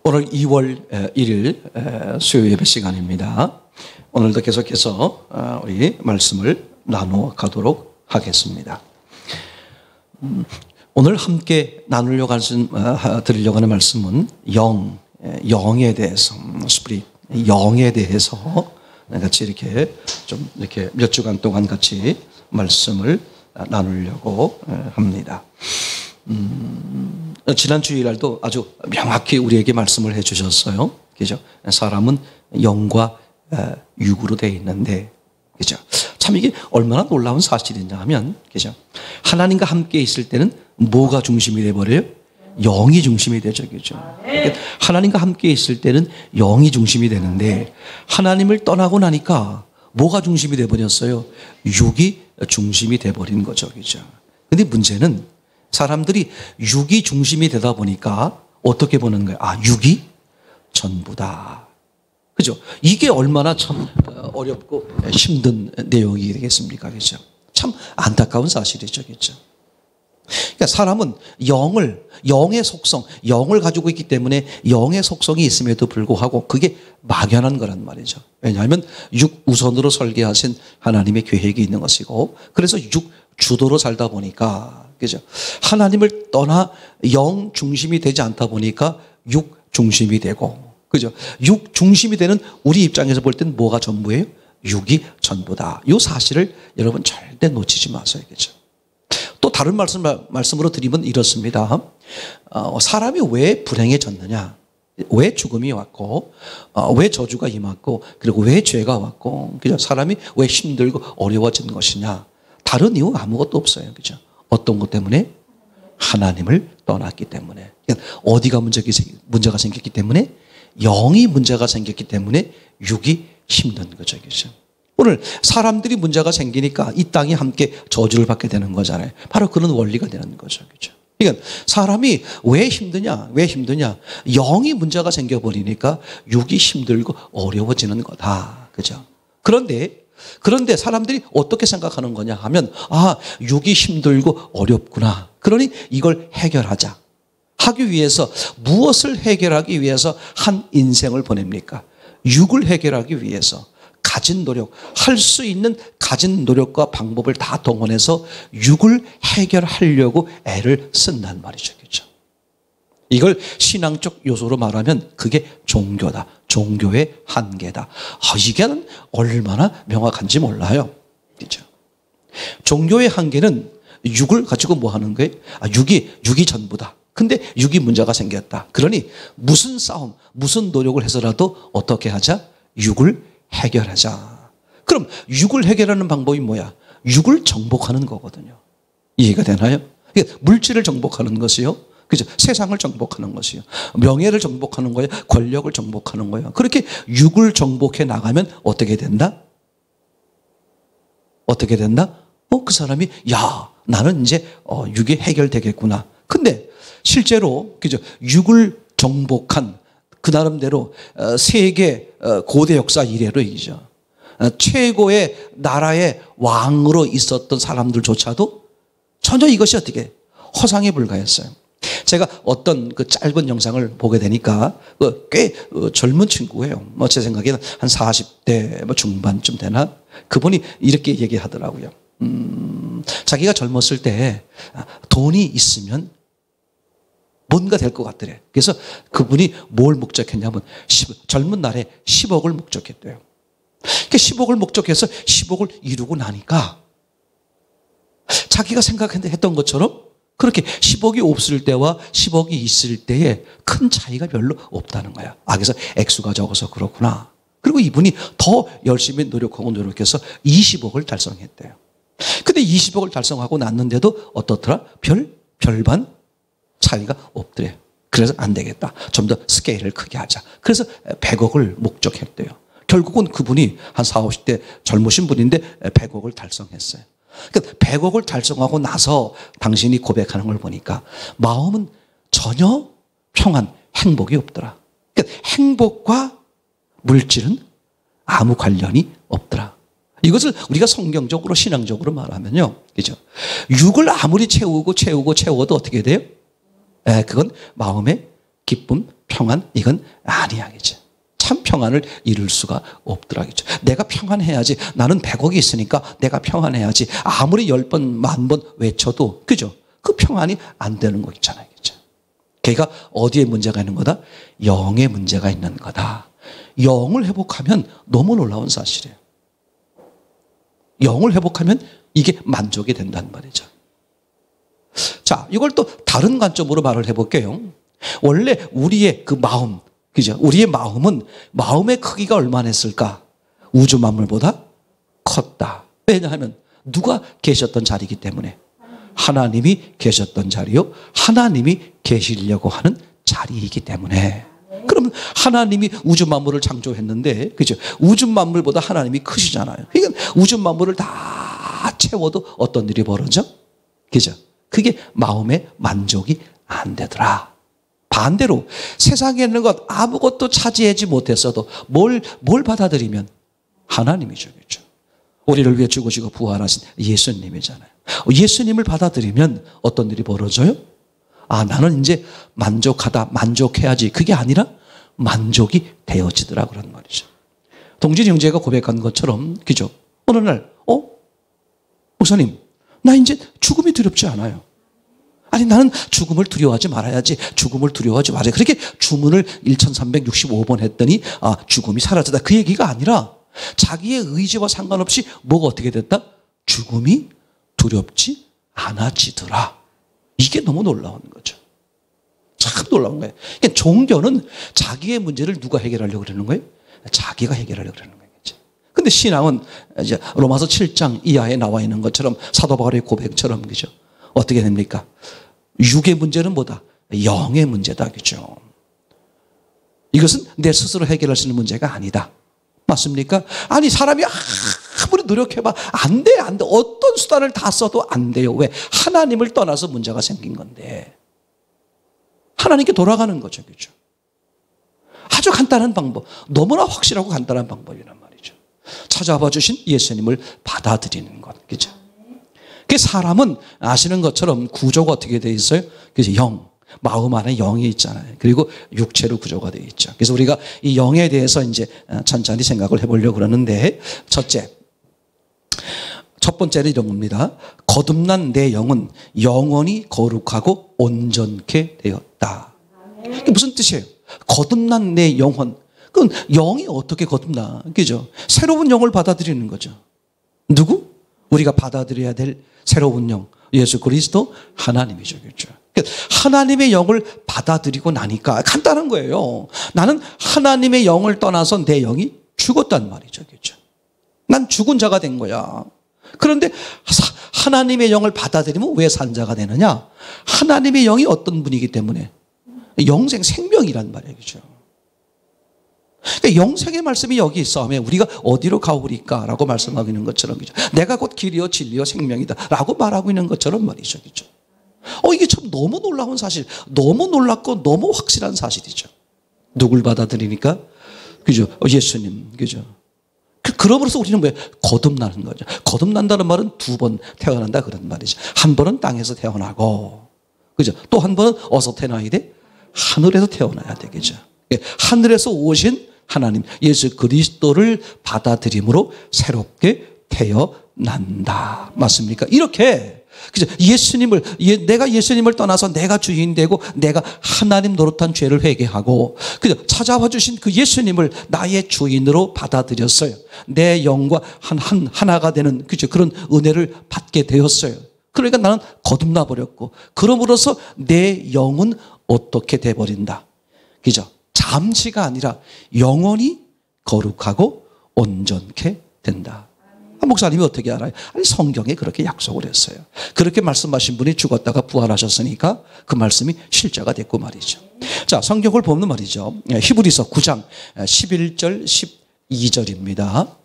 오늘 2월 1일 수요 예배 시간입니다. 오늘도 계속해서 우리 말씀을 나누어 가도록 하겠습니다. 오늘 함께 드리려고 하는 말씀은 영에 대해서, 스피릿, 영에 대해서 같이 이렇게 좀 이렇게 몇 주간 동안 같이 말씀을 나누려고 합니다. 지난 주일날도 아주 명확히 우리에게 말씀을 해 주셨어요. 그죠? 사람은 영과 육으로 되어 있는데, 그죠? 참 이게 얼마나 놀라운 사실이냐 하면, 그죠? 하나님과 함께 있을 때는 뭐가 중심이 돼 버려요? 영이 중심이 되죠. 그죠? 그러니까 하나님과 함께 있을 때는 영이 중심이 되는데, 하나님을 떠나고 나니까 뭐가 중심이 돼 버렸어요? 육이 중심이 돼 버린 거죠. 그죠? 근데 문제는 사람들이 육이 중심이 되다 보니까 어떻게 보는 거예요? 아, 육이 전부다. 그죠? 이게 얼마나 참 어렵고 힘든 내용이 되겠습니까? 그죠? 참 안타까운 사실이죠. 그죠? 그러니까 사람은 영의 속성, 영을 가지고 있기 때문에 영의 속성이 있음에도 불구하고 그게 막연한 거란 말이죠. 왜냐하면 육 우선으로 설계하신 하나님의 계획이 있는 것이고, 그래서 육 주도로 살다 보니까, 그죠? 하나님을 떠나 영 중심이 되지 않다 보니까 육 중심이 되고, 그죠? 육 중심이 되는 우리 입장에서 볼 때는 뭐가 전부예요? 육이 전부다. 이 사실을 여러분 절대 놓치지 마세요. 그죠? 또 다른 말씀으로 드리면 이렇습니다. 사람이 왜 불행해졌느냐? 왜 죽음이 왔고, 왜 저주가 임했고, 그리고 왜 죄가 왔고, 그죠? 사람이 왜 힘들고 어려워진 것이냐? 다른 이유 아무것도 없어요. 그죠? 어떤 것 때문에? 하나님을 떠났기 때문에. 그러니까 어디가 문제가 생겼기 때문에? 영이 문제가 생겼기 때문에 육이 힘든 거죠. 그죠? 오늘 사람들이 문제가 생기니까 이 땅이 함께 저주를 받게 되는 거잖아요. 바로 그런 원리가 되는 거죠. 그죠? 그러니까 사람이 왜 힘드냐? 영이 문제가 생겨버리니까 육이 힘들고 어려워지는 거다. 그죠? 그런데 사람들이 어떻게 생각하는 거냐 하면, 아, 육이 힘들고 어렵구나. 그러니 이걸 해결하자. 하기 위해서 무엇을 해결하기 위해서 한 인생을 보냅니까? 육을 해결하기 위해서 가진 노력, 할 수 있는 가진 노력과 방법을 다 동원해서 육을 해결하려고 애를 쓴단 말이죠. 그렇죠? 이걸 신앙적 요소로 말하면 그게 종교다. 종교의 한계다. 이게 얼마나 명확한지 몰라요. 그렇죠? 종교의 한계는 육을 가지고 뭐 하는 거예요? 육이 전부다. 근데 육이 문제가 생겼다. 그러니 무슨 싸움, 무슨 노력을 해서라도 어떻게 하자? 육을 해결하자. 그럼 육을 해결하는 방법이 뭐야? 육을 정복하는 거거든요. 이해가 되나요? 물질을 정복하는 것이요. 그죠? 세상을 정복하는 것이요. 명예를 정복하는 거예요. 권력을 정복하는 거예요. 그렇게 육을 정복해 나가면 어떻게 된다? 그 사람이, 나는 이제 육이 해결되겠구나. 근데 실제로, 그죠? 육을 정복한 그 나름대로 세계 고대 역사 이래로 이죠. 최고의 나라의 왕으로 있었던 사람들조차도 전혀 이것이 어떻게 허상에 불과했어요. 제가 어떤 그 짧은 영상을 보게 되니까 꽤 젊은 친구예요. 제 생각에는 한 40대 중반쯤 되나? 그분이 이렇게 얘기하더라고요. 자기가 젊었을 때 돈이 있으면 뭔가 될 것 같더래. 그래서 그분이 뭘 목적했냐면 젊은 날에 10억을 목적했대요. 그러니까 10억을 목적해서 10억을 이루고 나니까 자기가 생각했던 것처럼 그렇게 10억이 없을 때와 10억이 있을 때에 큰 차이가 별로 없다는 거야. 그래서 액수가 적어서 그렇구나. 그리고 이분이 더 열심히 노력해서 20억을 달성했대요. 근데 20억을 달성하고 났는데도 어떻더라? 별반 차이가 없더래요. 그래서 안 되겠다. 좀 더 스케일을 크게 하자. 그래서 100억을 목적했대요. 결국은 그분이 한 40, 50대 젊으신 분인데 100억을 달성했어요. 그러니까 100억을 달성하고 나서 당신이 고백하는 걸 보니까 마음은 전혀 평안, 행복이 없더라. 그러니까 행복과 물질은 아무 관련이 없더라. 이것을 우리가 성경적으로 신앙적으로 말하면요. 그죠? 육을 아무리 채워도 어떻게 돼요? 그건 마음의 기쁨, 평안? 이건 아니야. 그죠? 참 평안을 이룰 수가 없더라. 그죠? 내가 평안해야지. 나는 100억이 있으니까 내가 평안해야지. 아무리 10번, 10,000번 외쳐도, 그죠? 그 평안이 안 되는 거 있잖아요. 그죠? 걔가 어디에 문제가 있는 거다? 영에 문제가 있는 거다. 영을 회복하면 너무 놀라운 사실이에요. 영을 회복하면 이게 만족이 된단 말이죠. 자, 이걸 또 다른 관점으로 말을 해볼게요. 원래 우리의 그 마음, 그죠? 우리의 마음은 마음의 크기가 얼마나 했을까? 우주 만물보다 컸다. 왜냐하면 누가 계셨던 자리이기 때문에. 하나님이 계셨던 자리요. 하나님이 계시려고 하는 자리이기 때문에. 그러면 하나님이 우주 만물을 창조했는데, 그죠? 우주 만물보다 하나님이 크시잖아요. 그러니까 우주 만물을 다 채워도 어떤 일이 벌어져? 그죠? 그게 마음의 만족이 안 되더라. 반대로 세상에 있는 것 아무것도 차지하지 못했어도 뭘 받아들이면 하나님이죠. 그죠? 우리를 위해 죽으시고 부활하신 예수님이잖아요. 예수님을 받아들이면 어떤 일이 벌어져요? 아, 나는 이제 만족하다, 만족해야지. 그게 아니라 만족이 되어지더라 그런 말이죠. 동진 형제가 고백한 것처럼, 그죠? 어느 날, 목사님, 나 이제 죽음이 두렵지 않아요. 아니, 나는 죽음을 두려워하지 말아야지. 죽음을 두려워하지 말아야지. 그렇게 주문을 1365번 했더니, 아, 죽음이 사라졌다. 그 얘기가 아니라 자기의 의지와 상관없이 뭐가 어떻게 됐다? 죽음이 두렵지 않아지더라. 이게 너무 놀라운 거죠. 참 놀라운 거예요. 그러니까 종교는 자기의 문제를 누가 해결하려고 그러는 거예요? 자기가 해결하려고 그러는 거예요. 근데 신앙은 이제 로마서 7장 이하에 나와 있는 것처럼 사도 바울의 고백처럼, 그죠? 어떻게 됩니까? 육의 문제는 뭐다? 영의 문제다. 그죠? 이것은 내 스스로 해결할 수 있는 문제가 아니다. 맞습니까? 아니, 사람이 아무리 노력해봐. 안 돼. 어떤 수단을 다 써도 안 돼요. 왜? 하나님을 떠나서 문제가 생긴 건데. 하나님께 돌아가는 거죠. 그죠? 아주 간단한 방법. 너무나 확실하고 간단한 방법이란 말이죠. 찾아봐 주신 예수님을 받아들이는 것. 그죠? 그 사람은 아시는 것처럼 구조가 어떻게 되어 있어요? 그래서 영. 마음 안에 영이 있잖아요. 그리고 육체로 구조가 되어 있죠. 그래서 우리가 이 영에 대해서 이제 천천히 생각을 해보려고 그러는데, 첫 번째는 이런 겁니다. 거듭난 내 영은 영원히 거룩하고 온전케 되었다. 이게 무슨 뜻이에요? 거듭난 내 영혼. 그건 영이 어떻게 거듭나? 그죠? 새로운 영을 받아들이는 거죠. 누구? 우리가 받아들여야 될 새로운 영. 예수 그리스도 하나님이죠. 그렇죠? 하나님의 영을 받아들이고 나니까 간단한 거예요. 나는 하나님의 영을 떠나서 내 영이 죽었단 말이죠. 그렇죠? 난 죽은 자가 된 거야. 그런데 하나님의 영을 받아들이면 왜 산 자가 되느냐? 하나님의 영이 어떤 분이기 때문에 영생 생명이란 말이에요. 그렇죠? 그러니까 영생의 말씀이 여기 있어하면 우리가 어디로 가오리까? 라고 말씀하고 있는 것처럼, 그죠? 내가 곧 길이요 진리요 생명이다 라고 말하고 있는 것처럼 말이죠. 그죠? 이게 참 너무 놀라운 사실, 너무 놀랍고 너무 확실한 사실이죠. 누굴 받아들이니까? 그죠? 예수님. 그죠? 그러므로서 우리는 왜 거듭나는 거죠. 거듭난다는 말은 2번 태어난다 그런 말이죠. 한 번은 땅에서 태어나고, 그죠? 또 한 번은 어디서 태어나야 돼? 하늘에서 태어나야 되겠죠. 하늘에서 오신 하나님 예수 그리스도를 받아들임으로 새롭게 태어난다. 맞습니까? 이렇게, 그죠? 내가 예수님을 떠나서 내가 주인 되고 내가 하나님 노릇한 죄를 회개하고, 그죠? 찾아와 주신 그 예수님을 나의 주인으로 받아들였어요. 내 영과 하나가 되는, 그죠? 그런 은혜를 받게 되었어요. 그러니까 나는 거듭나 버렸고, 그러므로서 내 영은 어떻게 돼버린다. 그죠? 잠시가 아니라 영원히 거룩하고 온전케 된다. 목사님이 어떻게 알아요? 아니, 성경에 그렇게 약속을 했어요. 그렇게 말씀하신 분이 죽었다가 부활하셨으니까 그 말씀이 실제가 됐고 말이죠. 자, 성경을 보면 말이죠. 히브리서 9장 11절 12절입니다.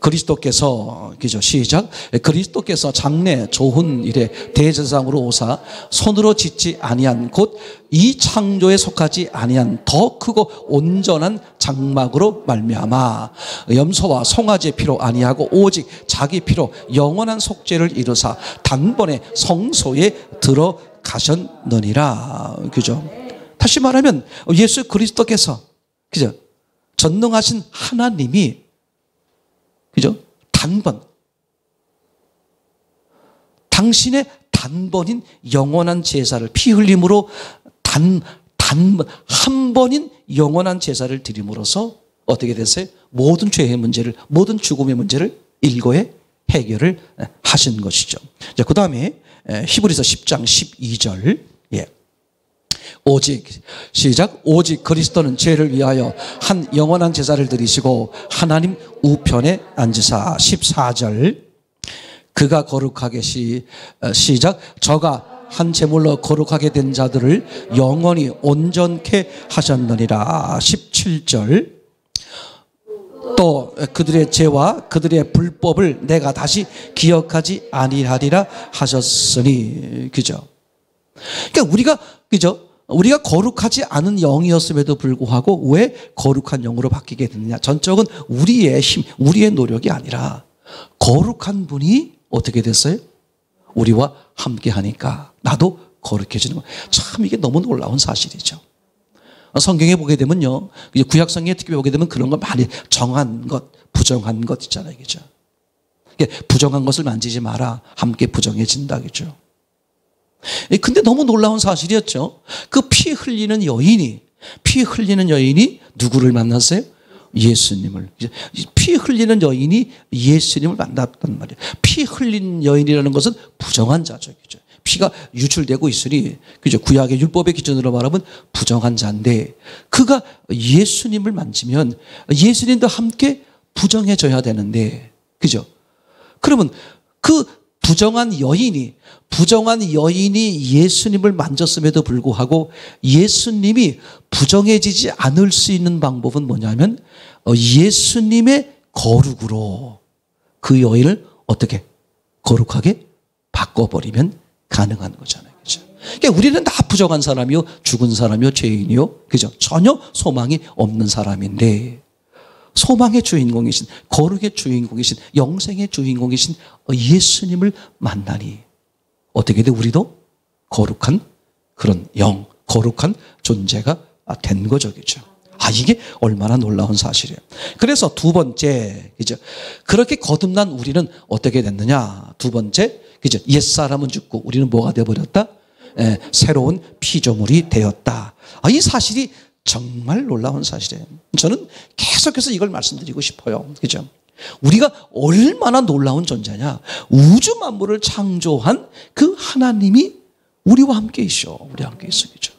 그리스도께서, 그죠? 시작. 그리스도께서 장래 좋은 일에 대제사장으로 오사 손으로 짓지 아니한 곧 이 창조에 속하지 아니한 더 크고 온전한 장막으로 말미암아 염소와 송아지의 피로 아니하고 오직 자기 피로 영원한 속죄를 이루사 단번에 성소에 들어가셨느니라. 그죠? 다시 말하면 예수 그리스도께서, 그죠? 전능하신 하나님이, 그죠? 당신의 단번인 영원한 제사를 피 흘림으로 한 번인 영원한 제사를 드림으로써 어떻게 됐어요? 모든 죄의 문제를, 모든 죽음의 문제를 일거에 해결을 하신 것이죠. 자, 그 다음에 히브리서 10장 12절. 예. 오직, 시작. 오직 그리스도는 죄를 위하여 한 영원한 제사를 드리시고 하나님 우편에 앉으사. 14절. 그가 거룩하게 시작. 저가 한 제물로 거룩하게 된 자들을 영원히 온전케 하셨느니라. 17절. 또 그들의 죄와 그들의 불법을 내가 다시 기억하지 아니하리라 하셨으니. 그죠? 그러니까 우리가, 그죠? 우리가 거룩하지 않은 영이었음에도 불구하고 왜 거룩한 영으로 바뀌게 됐느냐? 전적은 우리의 힘, 우리의 노력이 아니라 거룩한 분이 어떻게 됐어요? 우리와 함께 하니까 나도 거룩해지는 거예요. 참 이게 너무 놀라운 사실이죠. 성경에 보게 되면요, 구약 성경에 특히 보게 되면 그런 거 많이 정한 것, 부정한 것 있잖아요, 그죠? 부정한 것을 만지지 마라, 함께 부정해진다, 그죠? 근데 너무 놀라운 사실이었죠. 그 피 흘리는 여인이 누구를 만났어요? 예수님을. 피 흘리는 여인이 예수님을 만났단 말이에요. 피 흘린 여인이라는 것은 부정한 자죠, 그죠? 피가 유출되고 있으니, 그죠? 구약의 율법의 기준으로 말하면 부정한 자인데, 그가 예수님을 만지면 예수님도 함께 부정해져야 되는데, 그죠? 그러면 그 부정한 여인이 예수님을 만졌음에도 불구하고 예수님이 부정해지지 않을 수 있는 방법은 뭐냐면 예수님의 거룩으로 그 여인을 어떻게 거룩하게 바꿔버리면 가능한 거잖아요. 그죠? 그러니까 우리는 다 부정한 사람이요, 죽은 사람이요, 죄인이요, 그죠? 전혀 소망이 없는 사람인데 소망의 주인공이신, 거룩의 주인공이신, 영생의 주인공이신 예수님을 만나니 어떻게 돼? 우리도 거룩한 그런 영, 거룩한 존재가 된 거죠, 그죠? 이게 얼마나 놀라운 사실이에요. 그래서 두 번째, 그죠? 그렇게 거듭난 우리는 어떻게 됐느냐? 두 번째, 그죠? 옛사람은 죽고 우리는 뭐가 되어버렸다? 새로운 피조물이 되었다. 이 사실이 정말 놀라운 사실이에요. 저는 계속해서 이걸 말씀드리고 싶어요. 그죠? 우리가 얼마나 놀라운 존재냐. 우주 만물을 창조한 그 하나님이 우리와 함께 있어. 우리와 함께 있어. 그죠?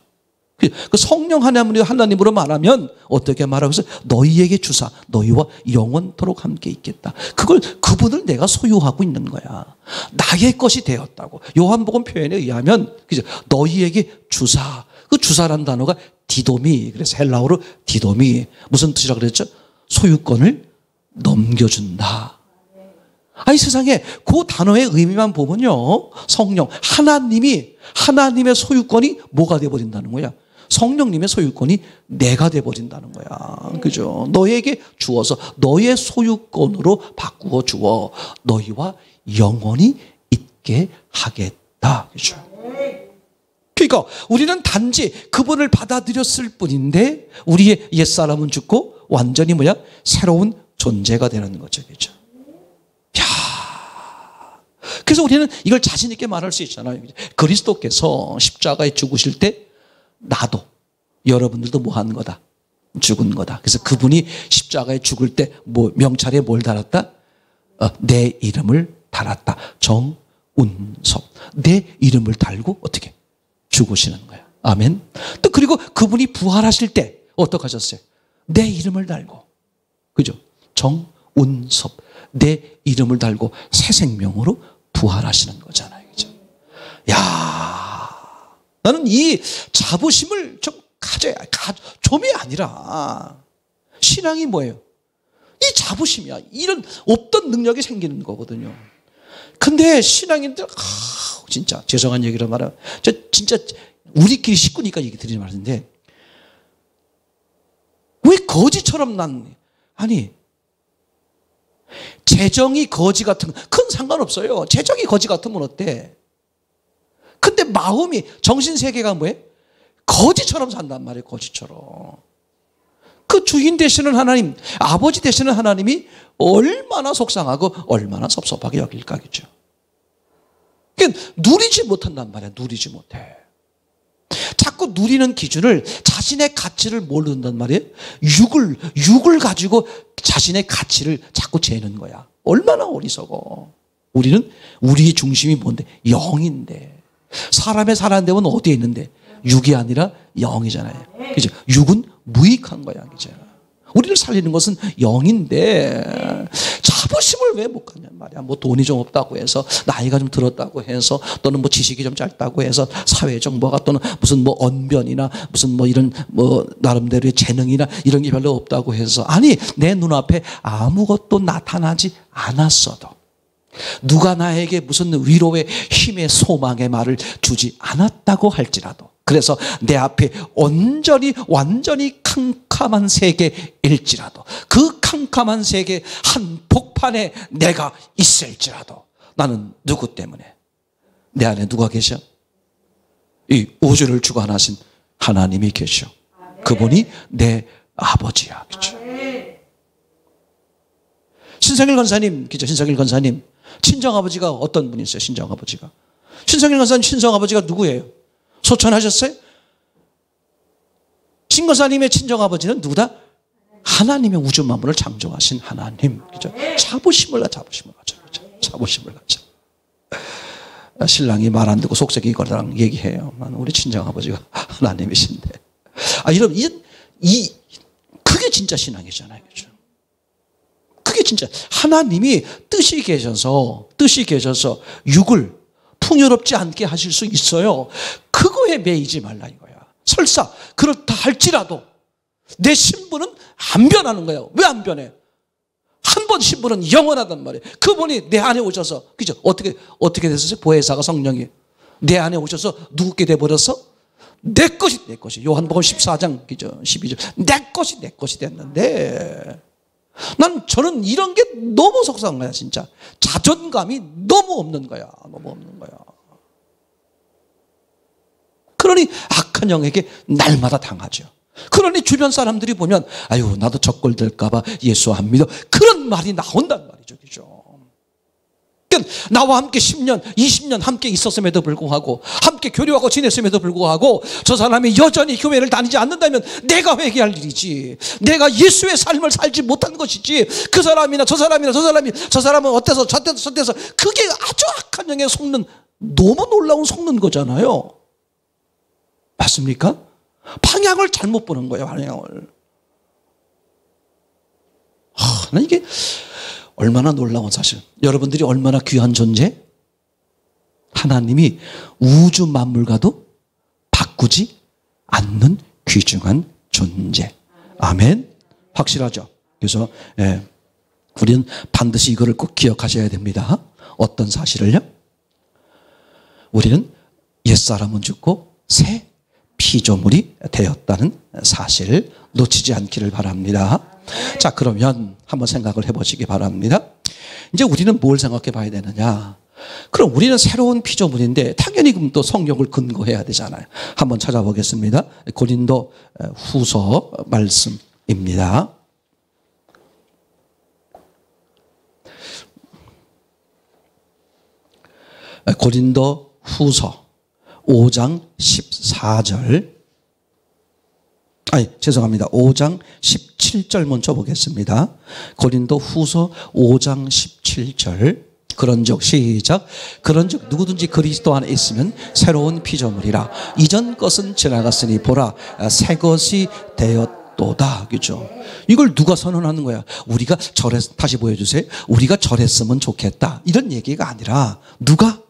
그 성령 하나님으로 말하면 어떻게 말하고 있어요? 너희에게 주사 너희와 영원토록 함께 있겠다. 그분을 내가 소유하고 있는 거야. 나의 것이 되었다고. 요한복음 표현에 의하면, 그죠? 너희에게 주사. 그 주사라는 단어가 디도미. 그래서 헬라어로 디도미. 무슨 뜻이라 그랬죠? 소유권을 넘겨준다. 이 세상에 그 단어의 의미만 보면요, 성령, 하나님의 소유권이 뭐가 돼버린다는 거야? 성령님의 소유권이 내가 돼버린다는 거야. 그죠? 너에게 주어서 너의 소유권으로 바꾸어 주어 너희와 영원히 있게 하겠다. 그죠? 그러니까 우리는 단지 그분을 받아들였을 뿐인데 우리의 옛사람은 죽고 완전히 새로운 존재가 되는 거죠. 그죠? 그래서 우리는 이걸 자신 있게 말할 수 있잖아요. 그리스도께서 십자가에 죽으실 때 나도, 여러분들도 뭐 한 거다? 죽은 거다. 그래서 그분이 십자가에 죽을 때 명찰에 뭘 달았다? 내 이름을 달았다. 정운섭. 내 이름을 달고 어떻게? 죽으시는 거야. 아멘. 또 그리고 그분이 부활하실 때 어떻게 하셨어요? 내 이름을 달고. 그죠? 정운섭. 내 이름을 달고 새 생명으로 부활하시는 거잖아요. 그죠? 나는 이 자부심을 좀 가져야, 좀이 아니라, 신앙이 뭐예요? 이 자부심이야. 이런 없던 능력이 생기는 거거든요. 근데 신앙인들, 진짜, 죄송한 얘기를 말하면, 진짜, 우리끼리 식구니까 얘기 드리지 말는데, 왜 거지처럼 재정이 거지 같은, 큰 상관없어요. 재정이 거지 같으면 어때? 근데 마음이, 정신세계가 뭐예요? 거지처럼 산단 말이에요. 거지처럼. 그 주인 되시는 하나님, 아버지 되시는 하나님이 얼마나 속상하고 얼마나 섭섭하게 여길까겠죠. 그러니까 누리지 못한단 말이야. 누리지 못해. 자꾸 누리는 기준을 자신의 가치를 모른단 말이에요. 육을 가지고 자신의 가치를 자꾸 재는 거야. 얼마나 어리석어. 우리는 우리의 중심이 뭔데? 영인데. 사람의 살아는 데는 어디에 있는데? 육이 아니라 영이잖아요. 그죠? 육은 무익한 거야. 그죠? 우리를 살리는 것은 영인데 자부심을 왜 못 갖냔 말이야. 뭐 돈이 좀 없다고 해서, 나이가 좀 들었다고 해서, 또는 뭐 지식이 좀 짧다고 해서, 사회 정보가, 또는 무슨 뭐 언변이나 무슨 뭐 이런 뭐 나름대로의 재능이나 이런 게 별로 없다고 해서, 아니 내 눈앞에 아무것도 나타나지 않았어도, 누가 나에게 무슨 위로의 힘의 소망의 말을 주지 않았다고 할지라도, 그래서 내 앞에 완전히 캄캄한 세계일지라도, 그 캄캄한 세계 한복판에 내가 있을지라도, 나는 누구 때문에? 내 안에 누가 계셔? 이 우주를 주관하신 하나님이 계셔. 그분이 내 아버지야. 그렇죠? 신성일 권사님, 그죠? 신성일 권사님 친정아버지가 어떤 분이세요? 친정아버지가. 신성일 권사님 친정아버지가 누구예요? 소천하셨어요? 신권사님의 친정아버지는 누구다? 하나님의 우주 만물을 창조하신 하나님. 그죠? 자부심을 가져. 자부심을 가져. 신랑이 말 안 듣고 속삭이 거랑 얘기해요. 우리 친정아버지가 하나님이신데. 여러분, 그게 진짜 신앙이잖아요. 그죠? 그게 진짜 하나님이 뜻이 계셔서 육을 풍요롭지 않게 하실 수 있어요. 그거에 매이지 말라 이거야. 설사 그렇다 할지라도 내 신분은 안 변하는 거예요. 왜 안 변해? 한 번 신분은 영원하단 말이에요. 그분이 내 안에 오셔서, 그죠? 어떻게 됐었어요? 보혜사가 성령이 내 안에 오셔서 누구께 돼버렸어? 내 것이. 요한복음 14장, 그죠? 12절. 내 것이 됐는데, 저는 이런 게 너무 속상한 거야, 진짜. 자존감이 너무 없는 거야. 그러니 악한 영에게 날마다 당하죠. 그러니 주변 사람들이 보면, 아유, 나도 적골될까봐 예수 안 믿어. 그런 말이 나온단 말이죠. 그죠? 그러니까 나와 함께 10년, 20년 함께 있었음에도 불구하고, 함께 교류하고 지냈음에도 불구하고, 저 사람이 여전히 교회를 다니지 않는다면 내가 회개할 일이지. 내가 예수의 삶을 살지 못한 것이지. 그 사람이나 저 사람은 어때서 저때서 그게 아주 악한 영에 속는, 너무 놀라운 속는 거잖아요. 맞습니까? 방향을 잘못 보는 거예요, 방향을. 이게 얼마나 놀라운 사실. 여러분들이 얼마나 귀한 존재? 하나님이 우주 만물과도 바꾸지 않는 귀중한 존재. 아멘. 확실하죠? 그래서 우리는 반드시 이거를 꼭 기억하셔야 됩니다. 어떤 사실을요? 우리는 옛사람은 죽고 새 피조물이 되었다는 사실을 놓치지 않기를 바랍니다. 자, 그러면 한번 생각을 해보시기 바랍니다. 이제 우리는 뭘 생각해 봐야 되느냐? 그럼 우리는 새로운 피조물인데 당연히 그럼 또 성경을 근거해야 되잖아요. 한번 찾아보겠습니다. 고린도 후서 말씀입니다. 고린도 후서 5장 14절, 죄송합니다. 5장 17절 먼저 보겠습니다. 고린도 후서 5장 17절. 그런즉 시작. 그런즉 누구든지 그리스도 안에 있으면 새로운 피조물이라. 이전 것은 지나갔으니 보라 새 것이 되었도다. 그죠? 이걸 누가 선언하는 거야? 우리가 다시 보여주세요. 우리가 저랬으면 좋겠다. 이런 얘기가 아니라 누가?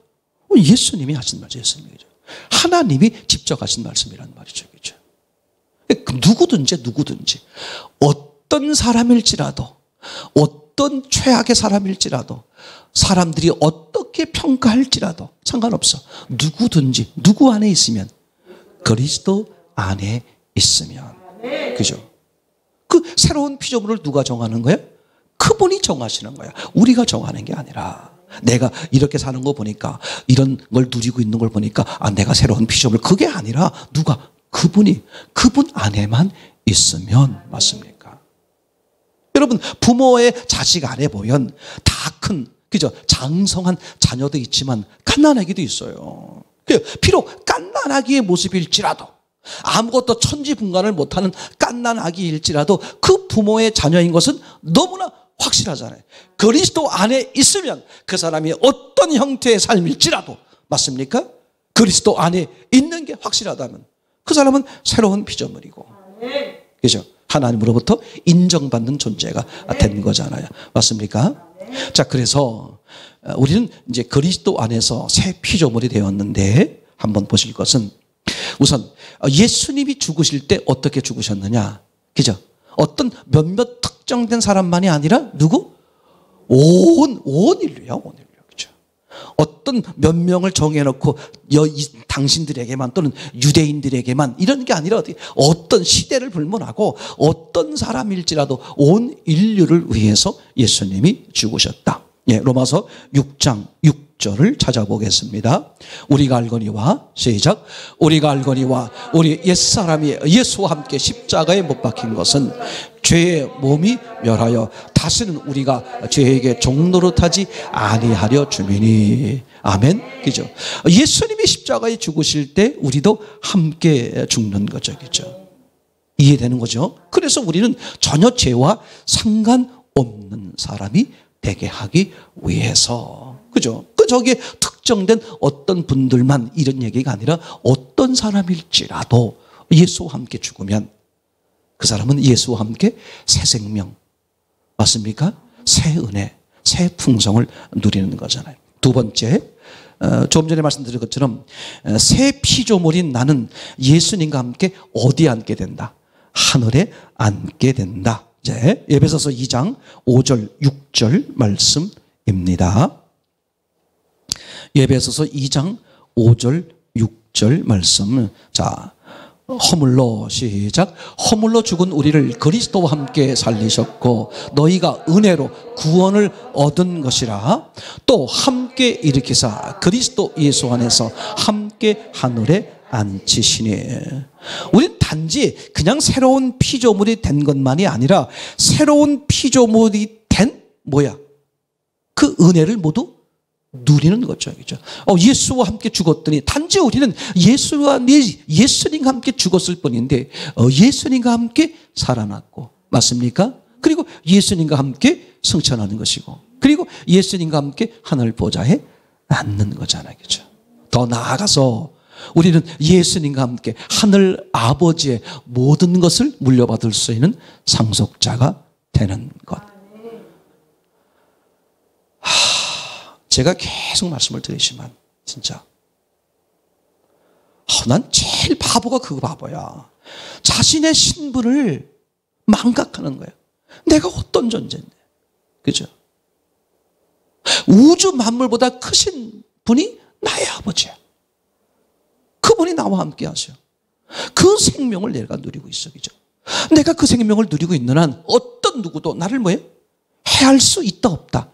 예수님이 하신 말이죠. 예수님이죠. 하나님이 직접 하신 말씀이란 말이죠. 그죠? 누구든지 어떤 사람일지라도, 어떤 최악의 사람일지라도, 사람들이 어떻게 평가할지라도 상관없어. 누구든지 누구 안에 있으면, 그리스도 안에 있으면. 그죠? 그 새로운 피조물을 누가 정하는 거예요? 그분이 정하시는 거야. 우리가 정하는 게 아니라. 내가 이렇게 사는 거 보니까, 이런 걸 누리고 있는 걸 보니까, 내가 새로운 피조물, 그게 아니라 누가? 그분 안에만 있으면, 맞습니까? 여러분, 부모의 자식 안에 보면 다 큰, 그죠? 장성한 자녀도 있지만 갓난아기도 있어요. 비록 갓난아기의 모습일지라도, 아무것도 천지분간을 못하는 갓난아기일지라도 그 부모의 자녀인 것은 너무나 확실하잖아요. 그리스도 안에 있으면 그 사람이 어떤 형태의 삶일지라도, 맞습니까? 그리스도 안에 있는 게 확실하다면 그 사람은 새로운 피조물이고, 그죠? 하나님으로부터 인정받는 존재가 된 거잖아요. 맞습니까? 자, 그래서 우리는 이제 그리스도 안에서 새 피조물이 되었는데, 한번 보실 것은 우선 예수님이 죽으실 때 어떻게 죽으셨느냐, 그죠? 어떤 몇몇 특정된 사람만이 아니라 누구? 온 인류야, 온 인류. 그죠? 어떤 몇 명을 정해놓고 당신들에게만 또는 유대인들에게만 이런 게 아니라 어떤 시대를 불문하고 어떤 사람일지라도 온 인류를 위해서 예수님이 죽으셨다. 예, 로마서 6장 6절을 찾아보겠습니다. 우리가 알거니와, 시작. 우리가 알거니와 우리 옛사람이 예수와 함께 십자가에 못 박힌 것은 죄의 몸이 멸하여 다시는 우리가 죄에게 종노릇하지 아니하려 주미니. 아멘. 그죠? 예수님이 십자가에 죽으실 때 우리도 함께 죽는 거죠. 그죠? 이해되는 거죠? 그래서 우리는 전혀 죄와 상관없는 사람이 되게 하기 위해서, 그죠? 저기에 특정된 어떤 분들만 이런 얘기가 아니라 어떤 사람일지라도 예수와 함께 죽으면 그 사람은 예수와 함께 새 생명, 맞습니까? 새 은혜, 새 풍성을 누리는 거잖아요. 두 번째, 조금 전에 말씀드린 것처럼 새 피조물인 나는 예수님과 함께 어디에 앉게 된다? 하늘에 앉게 된다. 이제 에베소서 2장 5절 6절 말씀입니다. 에베소서 2장 5절 6절 말씀. 자, 허물로, 시작. 허물로 죽은 우리를 그리스도와 함께 살리셨고 너희가 은혜로 구원을 얻은 것이라. 또 함께 일으키사 그리스도 예수 안에서 함께 하늘에 앉히시니. 우리는 단지 그냥 새로운 피조물이 된 것만이 아니라 새로운 피조물이 된 뭐야? 그 은혜를 모두 누리는 거죠. 그죠? 예수와 함께 죽었더니 단지 우리는 예수님과 함께 죽었을 뿐인데 예수님과 함께 살아났고, 맞습니까? 그리고 예수님과 함께 승천하는 것이고, 그리고 예수님과 함께 하늘 보좌에 앉는 거잖아요. 그죠? 더 나아가서 우리는 예수님과 함께 하늘 아버지의 모든 것을 물려받을 수 있는 상속자가 되는 것. 제가 계속 말씀을 드리지만 진짜 난 제일 바보가 그 바보야. 자신의 신분을 망각하는 거야. 내가 어떤 존재인데, 그죠? 우주 만물보다 크신 분이 나의 아버지야. 그분이 나와 함께 하세요. 그 생명을 내가 누리고 있어, 그죠? 내가 그 생명을 누리고 있는 한 어떤 누구도 나를 뭐예요? 해할 수 있다 없다.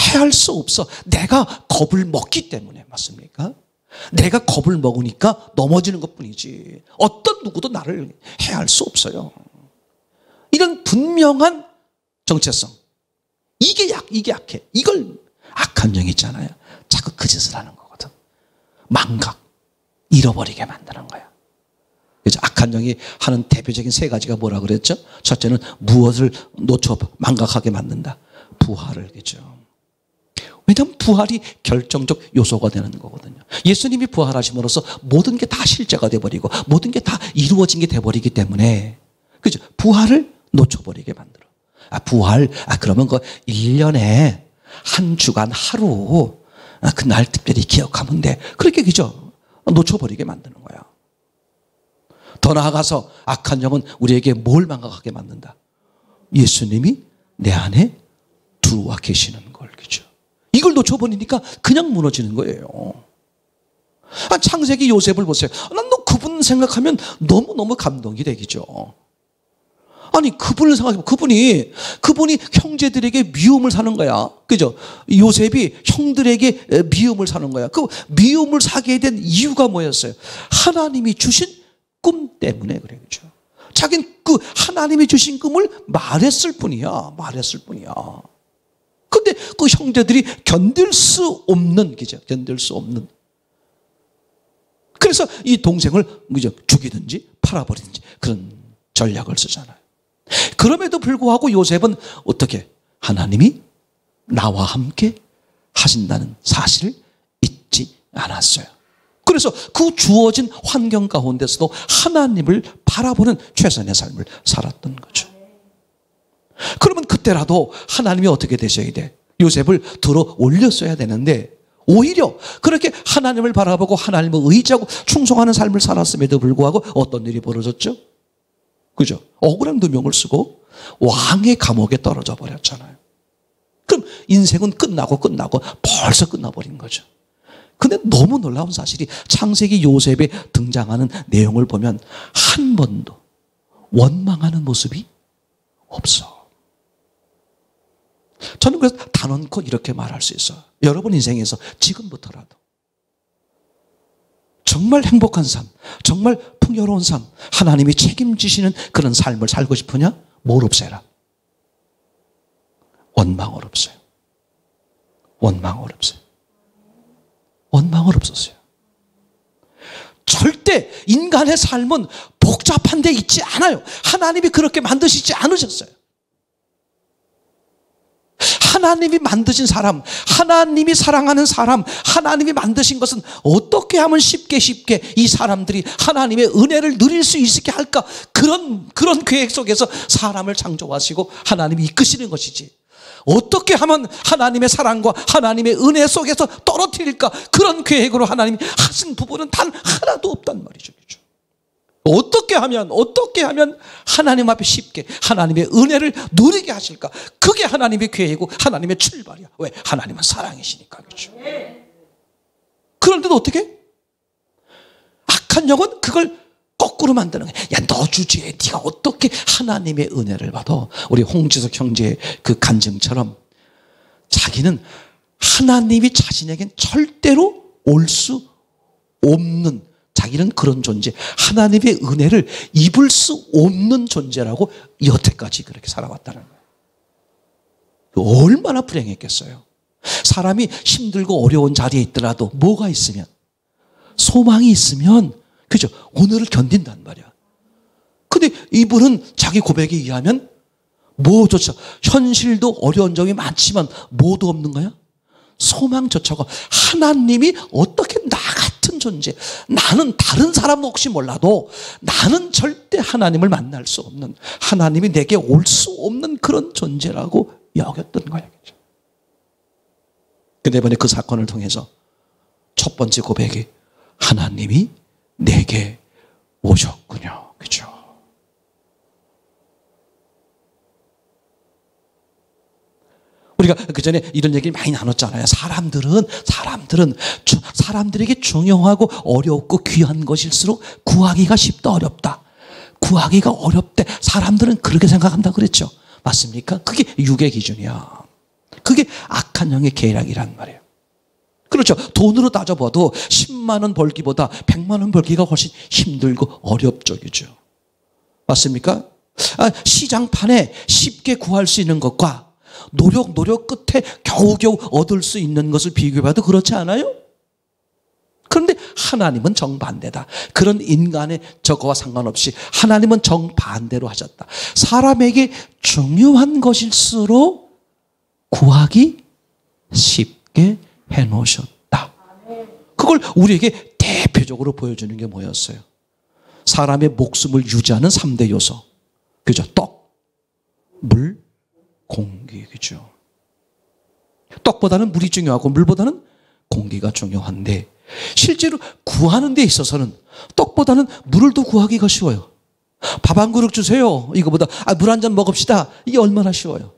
해할 수 없어. 내가 겁을 먹기 때문에, 맞습니까? 내가 겁을 먹으니까 넘어지는 것뿐이지 어떤 누구도 나를 해할 수 없어요. 이런 분명한 정체성, 이게 약해. 이걸 악한 영이 있잖아요. 자꾸 그 짓을 하는 거거든. 망각, 잃어버리게 만드는 거야. 그래서 악한 영이 하는 대표적인 세 가지가 뭐라 그랬죠? 첫째는 무엇을 놓쳐 망각하게 만든다. 부활을, 그죠? 왜냐하면 부활이 결정적 요소가 되는 거거든요. 예수님이 부활하심으로써 모든 게 다 실제가 돼버리고 모든 게 다 이루어진 게 돼버리기 때문에, 그죠? 부활을 놓쳐버리게 만들어. 부활, 그러면 그 1년에 한 주간 하루, 그날 특별히 기억하면 돼. 그렇게, 그죠? 놓쳐버리게 만드는 거야. 더 나아가서 악한 영은 우리에게 뭘 망각하게 만든다? 예수님이 내 안에 들어와 계시는 걸, 그죠? 이걸 놓쳐버리니까 그냥 무너지는 거예요. 창세기 요셉을 보세요. 난 그분 생각하면 너무너무 감동이 되기죠. 아니, 그분을 생각해보면 그분이 형제들에게 미움을 사는 거야. 그죠? 요셉이 형들에게 미움을 사는 거야. 그 미움을 사게 된 이유가 뭐였어요? 하나님이 주신 꿈 하나님이 주신 금을 말했을 뿐이야. 말했을 뿐이야. 근데 그 형제들이 견딜 수 없는, 그죠? 견딜 수 없는. 그래서 이 동생을 그죠? 죽이든지 팔아버리든지 그런 전략을 쓰잖아요. 그럼에도 불구하고 요셉은 어떻게? 하나님이 나와 함께 하신다는 사실을 잊지 않았어요. 그래서 그 주어진 환경 가운데서도 하나님을 바라보는 최선의 삶을 살았던 거죠. 그러면 그때라도 하나님이 어떻게 되셔야 돼? 요셉을 들어 올렸어야 되는데 오히려 그렇게 하나님을 바라보고 하나님을 의지하고 충성하는 삶을 살았음에도 불구하고 어떤 일이 벌어졌죠? 그죠? 억울한 누명을 쓰고 왕의 감옥에 떨어져 버렸잖아요. 그럼 인생은 끝나고 벌써 끝나버린 거죠. 근데 너무 놀라운 사실이 창세기 요셉에 등장하는 내용을 보면 한 번도 원망하는 모습이 없어. 저는 그래서 단언코 이렇게 말할 수 있어요. 여러분 인생에서 지금부터라도 정말 행복한 삶, 정말 풍요로운 삶, 하나님이 책임지시는 그런 삶을 살고 싶으냐? 뭘 없애라? 원망을 없어요. 원망을 없어요. 원망을 없었어요. 절대 인간의 삶은 복잡한 데 있지 않아요. 하나님이 그렇게 만드시지 않으셨어요. 하나님이 만드신 사람, 하나님이 사랑하는 사람, 하나님이 만드신 것은 어떻게 하면 쉽게 이 사람들이 하나님의 은혜를 누릴 수 있게 할까? 그런 계획 속에서 사람을 창조하시고 하나님이 이끄시는 것이지. 어떻게 하면 하나님의 사랑과 하나님의 은혜 속에서 떨어뜨릴까? 그런 계획으로 하나님이 하신 부분은 단 하나도 없단 말이죠. 어떻게 하면 하나님 앞에 쉽게 하나님의 은혜를 누리게 하실까? 그게 하나님의 계획이고 하나님의 출발이야. 왜? 하나님은 사랑이시니까. 그렇죠? 그런데도 어떻게? 악한 영은 그걸 거꾸로 만드는 거야. 야, 너 주제에 네가 어떻게 하나님의 은혜를 받아? 우리 홍지석 형제의 그 간증처럼 자기는 하나님이 자신에겐 절대로 올 수 없는, 자기는 그런 존재, 하나님의 은혜를 입을 수 없는 존재라고 여태까지 그렇게 살아왔다는 거예요. 얼마나 불행했겠어요. 사람이 힘들고 어려운 자리에 있더라도 뭐가 있으면, 소망이 있으면, 그죠? 오늘을 견딘단 말이야. 근데 이분은 자기 고백에 의하면 뭐조차, 현실도 어려운 점이 많지만 뭐도 없는 거야? 소망조차가. 하나님이 어떻게 나 같은 존재, 나는 다른 사람은 혹시 몰라도 나는 절대 하나님을 만날 수 없는, 하나님이 내게 올 수 없는 그런 존재라고 여겼던 거야. 근데 이번에 그 사건을 통해서 첫 번째 고백이 하나님이 내게 오셨군요. 그죠? 우리가 그 전에 이런 얘기를 많이 나눴잖아요. 사람들에게 중요하고 어렵고 귀한 것일수록 구하기가 쉽다, 어렵다. 구하기가 어렵대. 사람들은 그렇게 생각한다 그랬죠. 맞습니까? 그게 육의 기준이야. 그게 악한 영의 계략이란 말이에요. 그렇죠. 돈으로 따져봐도 10만 원 벌기보다 100만 원 벌기가 훨씬 힘들고 어렵죠. 맞습니까? 시장판에 쉽게 구할 수 있는 것과 노력 끝에 겨우겨우 얻을 수 있는 것을 비교해봐도 그렇지 않아요? 그런데 하나님은 정반대다. 그런 인간의 저거와 상관없이 하나님은 정반대로 하셨다. 사람에게 중요한 것일수록 구하기 쉽게 해놓으셨다. 그걸 우리에게 대표적으로 보여주는 게 뭐였어요? 사람의 목숨을 유지하는 3대 요소. 그죠? 떡, 물, 공기. 그죠? 떡보다는 물이 중요하고 물보다는 공기가 중요한데 실제로 구하는 데 있어서는 떡보다는 물을 더 구하기가 쉬워요. 밥 한 그릇 주세요. 이거보다 물 한 잔 먹읍시다. 이게 얼마나 쉬워요.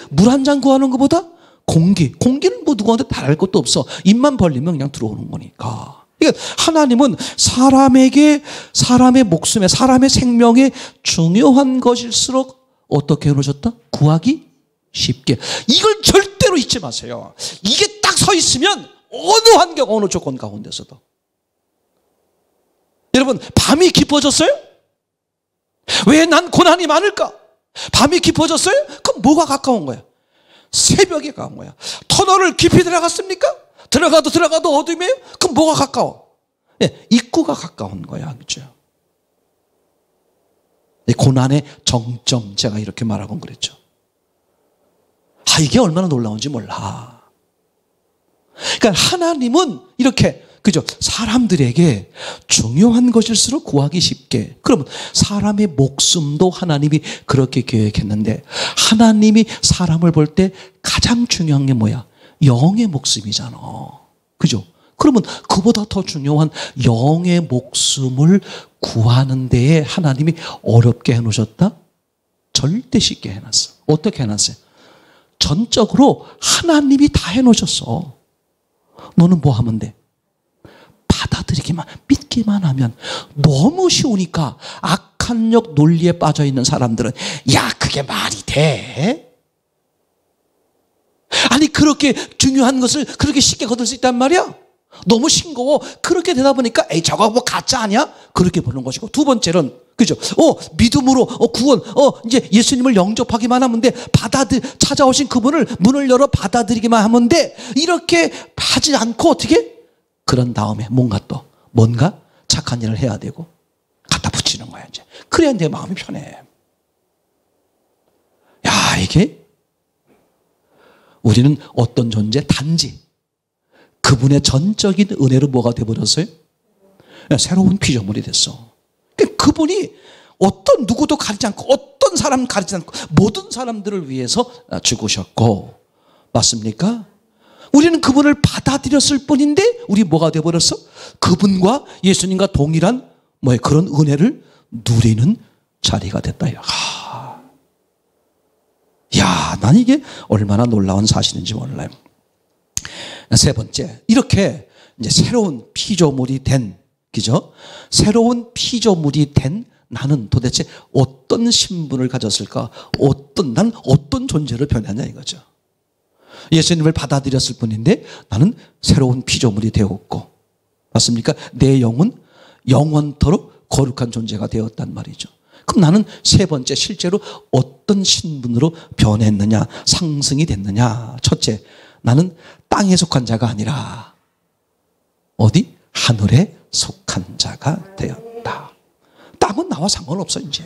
물 한 잔 구하는 것보다 공기는 뭐 누구한테 바랄 것도 없어. 입만 벌리면 그냥 들어오는 거니까. 그러니까 하나님은 사람의 목숨에, 사람의 생명에 중요한 것일수록 어떻게 해놓으셨다? 구하기 쉽게. 이걸 절대로 잊지 마세요. 이게 딱 서 있으면 어느 환경, 어느 조건 가운데서도. 여러분, 밤이 깊어졌어요? 왜 난 고난이 많을까? 밤이 깊어졌어요? 그럼 뭐가 가까운 거야? 새벽이 가까운 거야. 터널을 깊이 들어갔습니까? 들어가도 어둠이에요? 그럼 뭐가 가까워? 예, 입구가 가까운 거야. 그죠? 고난의 정점, 제가 이렇게 말하곤 그랬죠. 이게 얼마나 놀라운지 몰라. 그러니까 하나님은 이렇게, 그죠? 사람들에게 중요한 것일수록 구하기 쉽게. 그러면 사람의 목숨도 하나님이 그렇게 계획했는데, 하나님이 사람을 볼 때 가장 중요한 게 뭐야? 영의 목숨이잖아. 그죠? 그러면 그보다 더 중요한 영의 목숨을 구하는 데에 하나님이 어렵게 해놓으셨다? 절대 쉽게 해놨어. 어떻게 해놨어요? 전적으로 하나님이 다 해놓으셨어. 너는 뭐 하면 돼? 받아들이기만, 믿기만 하면. 너무 쉬우니까 악한 역 논리에 빠져있는 사람들은 야, 그게 말이 돼? 아니, 그렇게 중요한 것을 그렇게 쉽게 거둘 수 있단 말이야? 너무 싱거워. 그렇게 되다 보니까 에이, 저거 뭐 가짜 아니야? 그렇게 보는 것이고, 두 번째는, 그죠? 믿음으로 구원, 이제 예수님을 영접하기만 하면 돼. 찾아오신 그분을 문을 열어 받아들이기만 하면 돼. 이렇게 하지 않고 어떻게? 그런 다음에 뭔가 착한 일을 해야 되고 갖다 붙이는 거야, 이제. 그래야 내 마음이 편해. 야, 이게 우리는 어떤 존재? 단지 그분의 전적인 은혜로 뭐가 되어버렸어요? 새로운 피조물이 됐어. 그분이 어떤 누구도 가리지 않고, 어떤 사람 가리지 않고 모든 사람들을 위해서 죽으셨고, 맞습니까? 우리는 그분을 받아들였을 뿐인데 우리 뭐가 되어버렸어? 그분과 예수님과 동일한 그런 은혜를 누리는 자리가 됐다. 야, 난 이게 얼마나 놀라운 사실인지 몰라요. 세 번째, 이렇게 이제 새로운 피조물이 된, 그죠? 새로운 피조물이 된 나는 도대체 어떤 신분을 가졌을까? 난 어떤 존재로 변하냐 이거죠. 예수님을 받아들였을 뿐인데 나는 새로운 피조물이 되었고, 맞습니까? 내 영은 영원토록 거룩한 존재가 되었단 말이죠. 그럼 나는 세 번째, 실제로 어떤 신분으로 변했느냐, 상승이 됐느냐? 첫째, 나는 땅에 속한 자가 아니라 어디? 하늘에 속한 자가 되었다. 땅은 나와 상관없어. 이제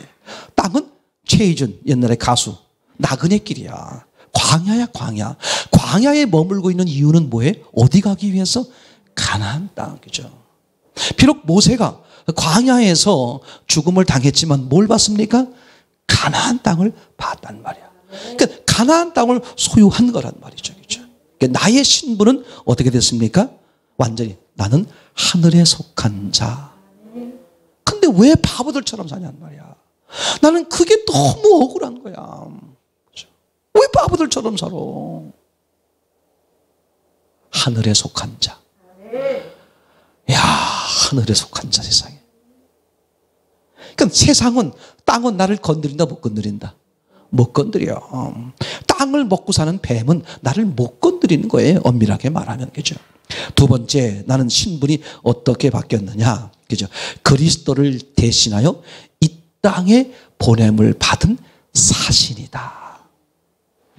땅은 최희준 옛날에 가수 나그네 길이야. 광야야, 광야. 광야에 머물고 있는 이유는 뭐예요? 어디 가기 위해서? 가나안 땅. 그죠? 비록 모세가 광야에서 죽음을 당했지만 뭘 받습니까? 가나안 땅을 받단 말이야. 그러니까 가나안 땅을 소유한 거란 말이죠. 그죠? 그러니까 나의 신분은 어떻게 됐습니까? 완전히 나는 하늘에 속한 자. 근데 왜 바보들처럼 사냔 말이야. 나는 그게 너무 억울한 거야. 그렇죠? 왜 바보들처럼 살아? 하늘에 속한 자. 야, 하늘에 속한 자, 세상에. 그러니까 세상은, 땅은 나를 건드린다, 못 건드린다? 못 건드려. 땅을 먹고 사는 뱀은 나를 못 건드리는 거예요. 엄밀하게 말하면. 그죠? 두 번째, 나는 신분이 어떻게 바뀌었느냐? 그죠? 그리스도를 대신하여 이 땅에 보냄을 받은 사신이다.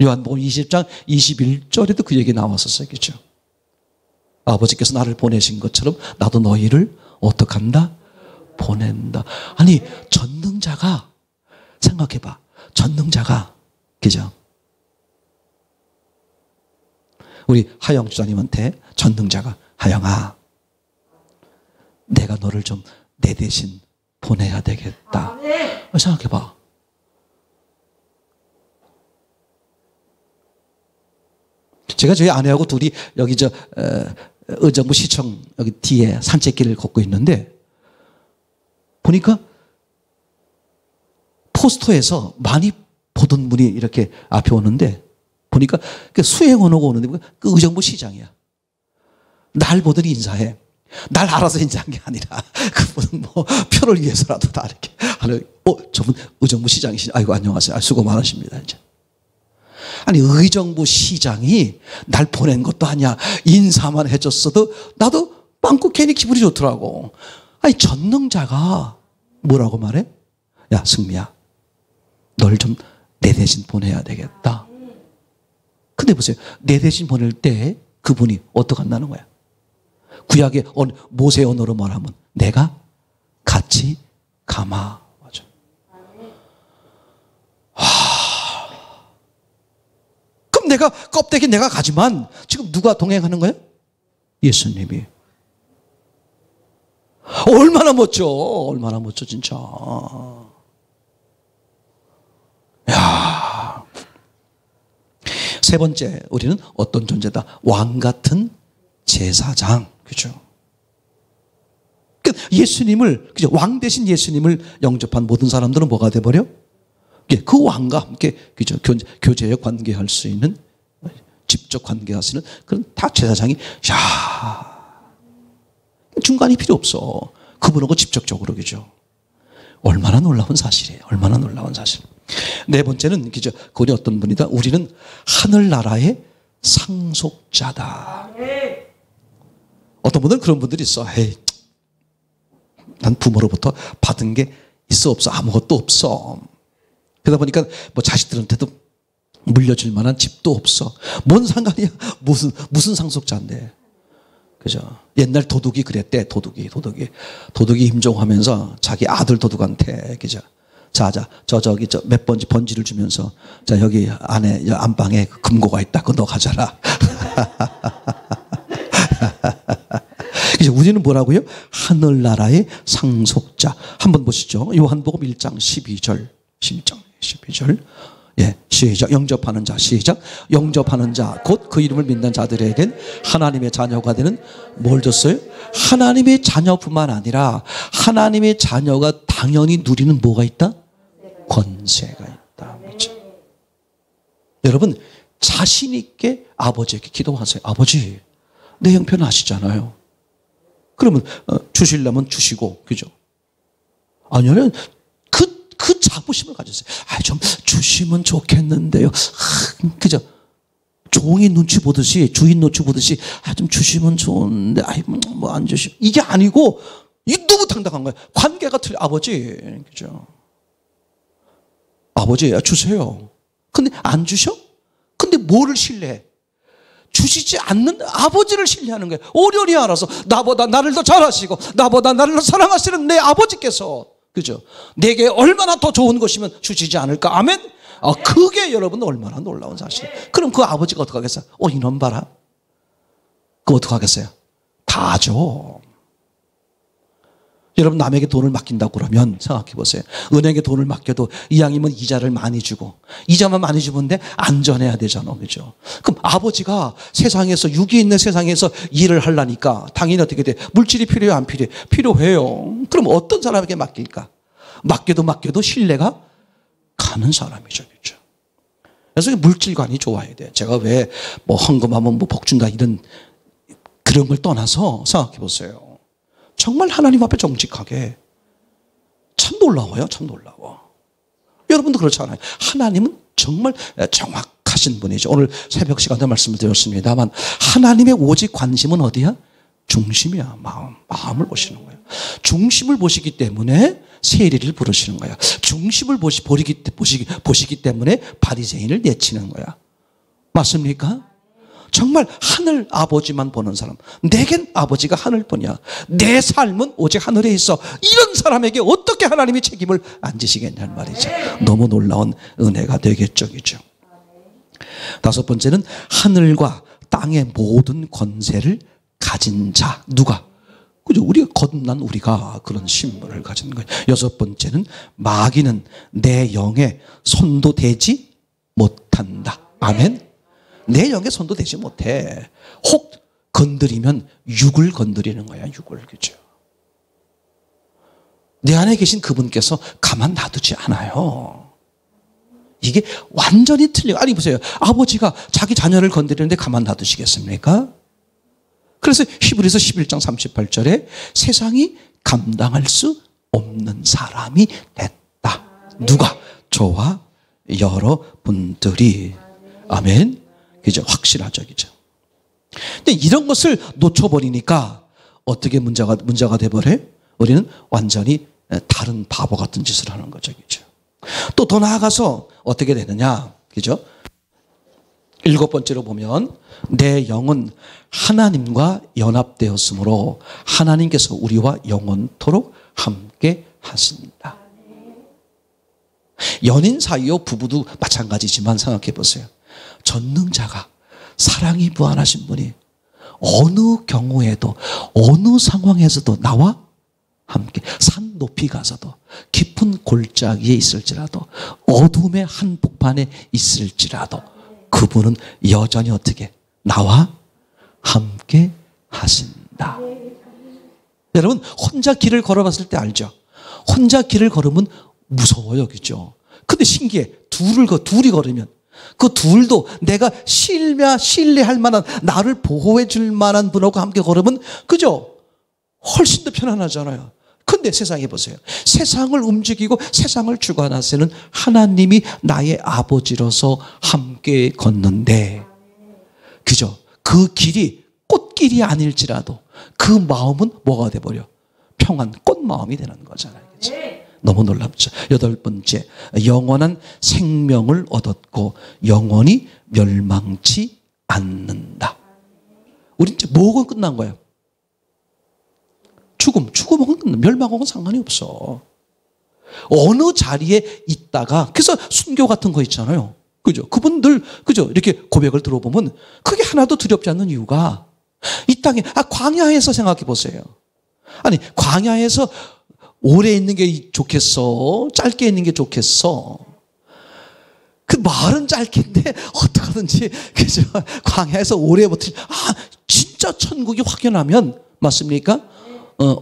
요한복음 20장 21절에도 그 얘기 나왔었어요. 그죠? 아버지께서 나를 보내신 것처럼 나도 너희를 어떡한다? 보낸다. 아니, 전능자가, 생각해봐. 전능자가, 그죠? 우리 하영 주장님한테 전능자가, 하영아, 내가 너를 좀 내 대신 보내야 되겠다. 생각해봐. 제가 저희 아내하고 둘이 여기 의정부 시청 여기 뒤에 산책길을 걷고 있는데 보니까 포스터에서 많이 보던 분이 이렇게 앞에 오는데 보니까 수행원 오고 오는데 그 의정부 시장이야. 날 보더니 인사해. 날 알아서 인사한 게 아니라 그분은 뭐 표를 위해서라도 다 이렇게 하는. 저분 의정부 시장이시죠? 아이고 안녕하세요. 수고 많으십니다. 이제. 아니 의정부 시장이 날 보낸 것도 아니야. 인사만 해줬어도 나도 빵꾸 괜히 기분이 좋더라고. 아니 전능자가 뭐라고 말해? 야, 승미야, 널 좀 내 대신 보내야 되겠다. 근데 보세요. 내 대신 보낼 때 그분이 어떻게 한다는 거야? 구약의 모세 언어로 말하면 내가 같이 가마. 맞아. 그럼 내가 껍데기 내가 가지만 지금 누가 동행하는 거야? 예수님이. 얼마나 멋져. 얼마나 멋져 진짜. 야. 세 번째, 우리는 어떤 존재다? 왕 같은 제사장. 그죠? 예수님을, 그죠? 왕 대신 예수님을 영접한 모든 사람들은 뭐가 돼버려? 그 왕과 함께, 그죠? 교제에 관계할 수 있는, 직접 관계할 수 있는 그런 다 제사장이, 야, 중간이 필요 없어. 그분하고 직접적으로, 그죠? 얼마나 놀라운 사실이에요. 얼마나 놀라운 사실. 네 번째는, 그죠? 그분이 어떤 분이다? 우리는 하늘나라의 상속자다. 어떤 분들은 그런 분들이 있어. 에이, 난 부모로부터 받은 게 있어 없어? 아무것도 없어. 그러다 보니까 뭐 자식들한테도 물려줄 만한 집도 없어. 뭔 상관이야? 무슨 상속자인데. 그죠? 옛날 도둑이 그랬대. 도둑이 임종하면서 자기 아들 도둑한테, 그죠? 자, 몇 번지 번지를 주면서, 자, 여기 안에, 안방에 금고가 있다. 그거 너 가져라. 이제 우리는 뭐라고요? 하늘나라의 상속자. 한번 보시죠. 요한복음 1장 12절. 12절. 예, 시작. 영접하는 자, 시작. 영접하는 자, 곧 그 이름을 믿는 자들에겐 하나님의 자녀가 되는 뭘 줬어요? 하나님의 자녀뿐만 아니라 하나님의 자녀가 당연히 누리는 뭐가 있다? 권세가 있다. 그렇죠? 여러분, 자신 있게 아버지에게 기도하세요. 아버지, 내 형편 아시잖아요. 그러면 주시려면 주시고, 그죠? 아니면 그 자부심을 가졌어요. 좀 주시면 좋겠는데요. 그죠? 종이 눈치 보듯이, 주인 눈치 보듯이, 좀 주시면 좋은데, 뭐 안 주시. 이게 아니고, 이 너무 당당한 거예요. 관계가 틀려. 아버지, 그죠? 아버지, 주세요. 근데 안 주셔? 근데 뭐를 신뢰해? 주시지 않는 아버지를 신뢰하는 거예요. 오련히 알아서 나보다 나를 더 잘하시고 나보다 나를 더 사랑하시는 내 아버지께서, 그죠? 내게 얼마나 더 좋은 것이면 주시지 않을까? 아멘? 그게 여러분 얼마나 놀라운 사실이에요. 그럼 그 아버지가 어떻게 하겠어요? 이놈 봐라. 그거 어떻게 하겠어요? 다 줘. 여러분, 남에게 돈을 맡긴다고 그러면 생각해 보세요. 은행에 돈을 맡겨도 이왕이면 이자를 많이 주고, 이자만 많이 주면 돼? 안전해야 되잖아. 그죠? 그럼 아버지가 세상에서, 육이 있는 세상에서 일을 하려니까 당연히 어떻게 돼? 물질이 필요해요? 안 필요해? 필요해요. 그럼 어떤 사람에게 맡길까? 맡겨도 신뢰가 가는 사람이죠. 그죠? 그래서 물질관이 좋아야 돼. 제가 왜 뭐 헌금하면 뭐 복 준다 이런 그런 걸 떠나서 생각해 보세요. 정말 하나님 앞에 정직하게. 참 놀라워요. 참 놀라워. 여러분도 그렇잖아요. 하나님은 정말 정확하신 분이죠. 오늘 새벽 시간에 말씀을 드렸습니다만 하나님의 오직 관심은 어디야? 중심이야. 마음을 보시는 거예요. 중심을 보시기 때문에 세리를 부르시는 거야. 중심을 보시기 때문에 바리새인을 내치는 거야. 맞습니까? 정말 하늘 아버지만 보는 사람. 내겐 아버지가 하늘뿐이야. 내 삶은 오직 하늘에 있어. 이런 사람에게 어떻게 하나님이 책임을 안 지시겠냐는 말이죠. 너무 놀라운 은혜가 되겠죠. 그죠? 다섯 번째는 하늘과 땅의 모든 권세를 가진 자. 누가? 그죠? 우리가 거듭난 우리가 그런 신분을 가진 거예요. 여섯 번째는 마귀는 내 영에 손도 대지 못한다. 아멘. 내 영에 손도 대지 못해. 혹 건드리면 육을 건드리는 거야. 육을. 그죠? 내 안에 계신 그분께서 가만 놔두지 않아요. 이게 완전히 틀려. 아니 보세요. 아버지가 자기 자녀를 건드리는데 가만 놔두시겠습니까? 그래서 히브리서 11장 38절에 세상이 감당할 수 없는 사람이 됐다. 누가? 저와 여러분들이. 아멘. 그죠? 확실하죠. 그죠? 근데 이런 것을 놓쳐버리니까 어떻게 문제가 돼버려요? 우리는 완전히 다른 바보 같은 짓을 하는 거죠. 그죠? 또 더 나아가서 어떻게 되느냐? 그죠? 7번째로 보면 내 영은 하나님과 연합되었으므로 하나님께서 우리와 영원토록 함께 하십니다. 연인 사이요 부부도 마찬가지지만 생각해 보세요. 전능자가 사랑이 무한하신 분이 어느 경우에도 어느 상황에서도 나와 함께 산 높이 가서도 깊은 골짜기에 있을지라도 어둠의 한복판에 있을지라도 그분은 여전히 어떻게 나와 함께 하신다. 여러분 혼자 길을 걸어봤을 때 알죠? 혼자 길을 걸으면 무서워요. 그죠? 근데 신기해. 둘이 걸으면 그 둘도 내가 신뢰할 만한 나를 보호해 줄 만한 분하고 함께 걸으면 그죠? 훨씬 더 편안하잖아요. 근데 세상에 보세요. 세상을 움직이고 세상을 주관하시는 하나님이 나의 아버지로서 함께 걷는데 그죠? 그 길이 꽃길이 아닐지라도 그 마음은 뭐가 돼버려? 평안 꽃마음이 되는 거잖아요. 그죠? 너무 놀랍죠. 8번째, 영원한 생명을 얻었고 영원히 멸망치 않는다. 우리 이제 뭐가 끝난 거예요? 죽음은 끝나. 멸망하고는 상관이 없어. 어느 자리에 있다가 그래서 순교 같은 거 있잖아요. 그죠? 그분들 그죠? 이렇게 고백을 들어보면 그게 하나도 두렵지 않는 이유가 이 땅에 광야에서 생각해 보세요. 아니 광야에서 오래 있는 게 좋겠어? 짧게 있는 게 좋겠어? 그 말은 짧겠는데 어떡하든지 그죠? 광야에서 오래 버티 진짜 천국이 확연하면 맞습니까?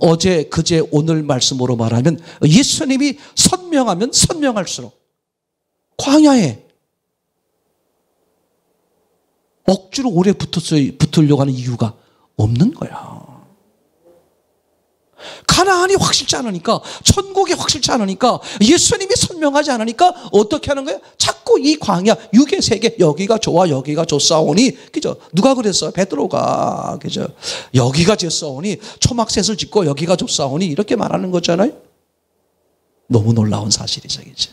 어제 그제 오늘 말씀으로 말하면 예수님이 선명하면 선명할수록 광야에 억지로 오래 붙으려고 하는 이유가 없는 거야. 가나안이 확실치 않으니까 천국이 확실치 않으니까 예수님이 선명하지 않으니까 어떻게 하는 거야? 자꾸 이 광야 육의 세계 여기가 좋아 여기가 좋사오니 그죠? 누가 그랬어요? 베드로가 그죠? 여기가 좋사오니 초막셋을 짓고 여기가 좋사오니 이렇게 말하는 거잖아요. 너무 놀라운 사실이죠. 그죠?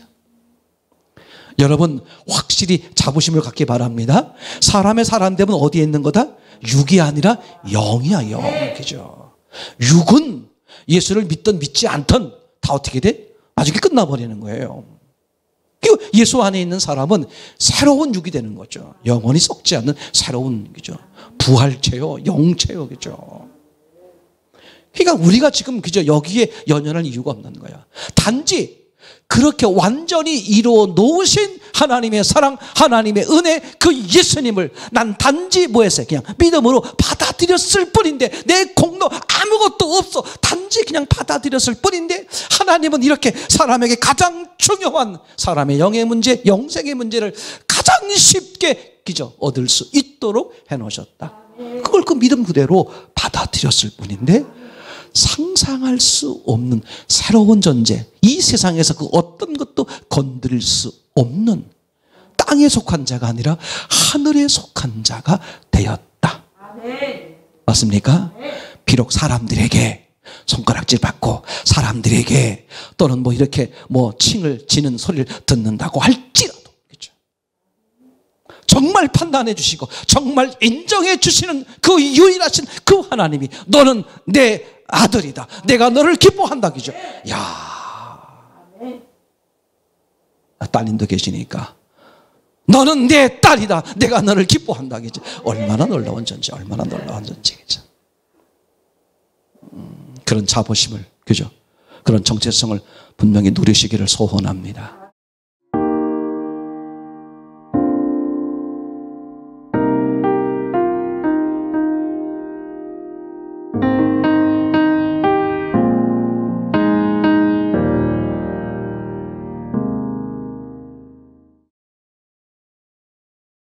여러분 확실히 자부심을 갖기 바랍니다. 사람의 사람됨은 어디에 있는 거다? 육이 아니라 영이야. 영. 그죠? 육은 예수를 믿든 믿지 않든 다 어떻게 돼? 나중에 끝나버리는 거예요. 예수 안에 있는 사람은 새로운 육이 되는 거죠. 영원히 썩지 않는 새로운 그죠? 부활체요, 영체요, 그죠? 그러니까 우리가 지금 그저 여기에 연연할 이유가 없는 거야. 단지 그렇게 완전히 이루어 놓으신 하나님의 사랑, 하나님의 은혜, 그 예수님을 난 단지 뭐했어요? 그냥 믿음으로 받아들였을 뿐인데 내 공로 아무것도 없어. 단지 그냥 받아들였을 뿐인데 하나님은 이렇게 사람에게 가장 중요한 사람의 영의 문제, 영생의 문제를 가장 쉽게 그저 얻을 수 있도록 해놓으셨다. 그걸 그 믿음 그대로 받아들였을 뿐인데 상상할 수 없는 새로운 존재, 이 세상에서 그 어떤 것도 건드릴 수 없는 땅에 속한 자가 아니라 하늘에 속한 자가 되었다. 맞습니까? 비록 사람들에게 손가락질 받고 사람들에게 또는 뭐 이렇게 뭐 칭을 지는 소리를 듣는다고 할지라도 그렇죠? 정말 판단해 주시고 정말 인정해 주시는 그 유일하신 그 하나님이 너는 내 아들이다. 내가 너를 기뻐한다. 그죠? 야, 따님도 계시니까 너는 내 딸이다. 내가 너를 기뻐한다. 그죠? 얼마나 놀라운 존재, 얼마나 놀라운 존재. 그죠? 그런 자부심을, 그죠? 그런 정체성을 분명히 누리시기를 소원합니다.